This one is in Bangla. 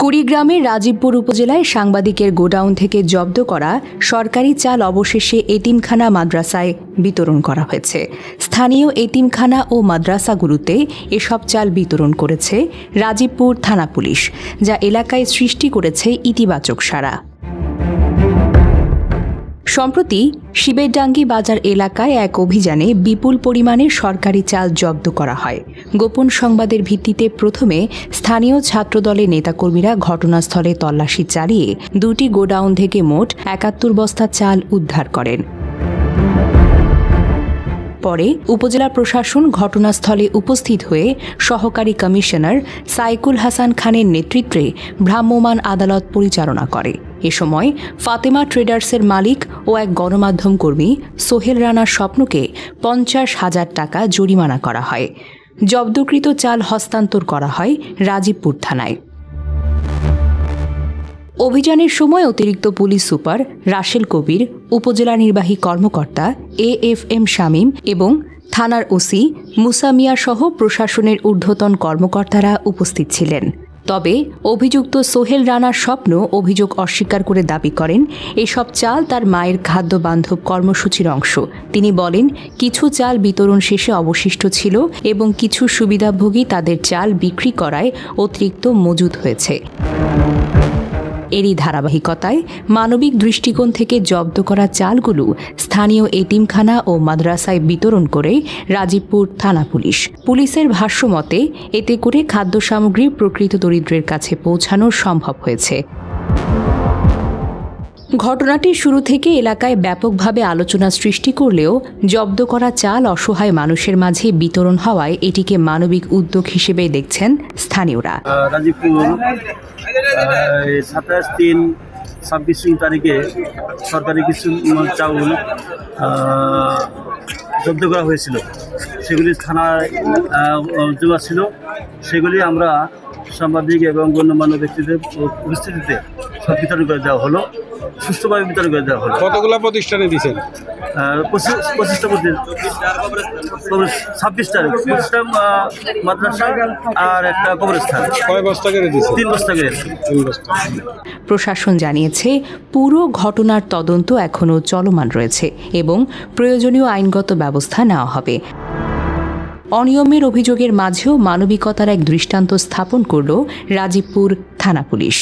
কুড়িগ্রামের রাজীবপুর উপজেলায় সাংবাদিকের গোডাউন থেকে জব্দ করা সরকারি চাল অবশেষে এতিমখানা মাদ্রাসায় বিতরণ করা হয়েছে। স্থানীয় এতিমখানা ও মাদ্রাসাগুলোতে এসব চাল বিতরণ করেছে রাজীবপুর থানা পুলিশ, যা এলাকায় সৃষ্টি করেছে ইতিবাচক সাড়া। সম্প্রতি শিবেরডাঙ্গি বাজার এলাকায় এক অভিযানে বিপুল পরিমাণে সরকারি চাল জব্দ করা হয়। গোপন সংবাদের ভিত্তিতে প্রথমে স্থানীয় ছাত্রদলের নেতাকর্মীরা ঘটনাস্থলে তল্লাশি চালিয়ে 2টি গোডাউন থেকে মোট 71 বস্তা চাল উদ্ধার করেন। পরে উপজেলা প্রশাসন ঘটনাস্থলে উপস্থিত হয়ে সহকারী কমিশনার সাইকুল হাসান খানের নেতৃত্বে ভ্রাম্যমাণ আদালত পরিচালনা করে। এ সময় ফাতেমা ট্রেডার্সের মালিক ও এক গণমাধ্যম কর্মী সোহেল রানার স্বপ্নকে 50,000 টাকা জরিমানা করা হয়। জব্দকৃত চাল হস্তান্তর করা হয় রাজীবপুর থানায়। অভিযানের সময় অতিরিক্ত পুলিশ সুপার রাসেল কবির, উপজেলা নির্বাহী কর্মকর্তা AFM শামীম এবং থানার ওসি মুসা মিয়া সহ প্রশাসনের ঊর্ধ্বতন কর্মকর্তারা উপস্থিত ছিলেন। তবে অভিযুক্ত সোহেল রানার স্বপ্ন অভিযোগ অস্বীকার করে দাবি করেন এসব চাল তার মায়ের খাদ্য বান্ধব কর্মসূচির অংশ। তিনি বলেন, কিছু চাল বিতরণ শেষে অবশিষ্ট ছিল এবং কিছু সুবিধাভোগী তাদের চাল বিক্রি করায় অতিরিক্ত মজুদ হয়েছে। এরই ধারাবাহিকতায় মানবিক দৃষ্টিকোণ থেকে জব্দ করা চালগুলো স্থানীয় এতিমখানা ও মাদ্রাসায় বিতরণ করে রাজীবপুর থানা পুলিশ। পুলিশের ভাষ্যমতে এতে করে খাদ্য সামগ্রী প্রকৃত দরিদ্রের কাছে পৌঁছানো সম্ভব হয়েছে। ঘটনাটির শুরু থেকে এলাকায় ব্যাপকভাবে আলোচনা সৃষ্টি করলেও জব্দ করা চাল অসহায় মানুষের মাঝে বিতরণ হওয়ায় এটিকে মানবিক উদ্যোগ হিসেবে দেখছেন স্থানীয়রা। রাজীবপুর 27/3/26 তারিখে সরকারি কিছু চাউল জব্দ করা হয়েছিল। সেগুলি থানায় জমা ছিল। সেগুলি আমরা সাংবাদিক এবং গণ্যমান্য ব্যক্তিদের উপস্থিতিতে সব বিতরণ করে দেওয়া হলো, সুষ্ঠুভাবে বিতরণ করে দেওয়া হলো। কতগুলো প্রতিষ্ঠানে দিচ্ছেন? 25টা 26টা মাদ্রাসা আর একটা কবরস্থান। কয় বস্তা করে দিচ্ছেন? 3 বস্তা করে। প্রশাসন জানিয়েছে, পুরো ঘটনার তদন্ত এখনও চলমান রয়েছে এবং প্রয়োজনীয় আইনগত ব্যবস্থা নেওয়া হবে। অনিয়মের অভিযোগের মাঝেও মানবিকতার এক দৃষ্টান্ত স্থাপন করল রাজীবপুর থানা পুলিশ।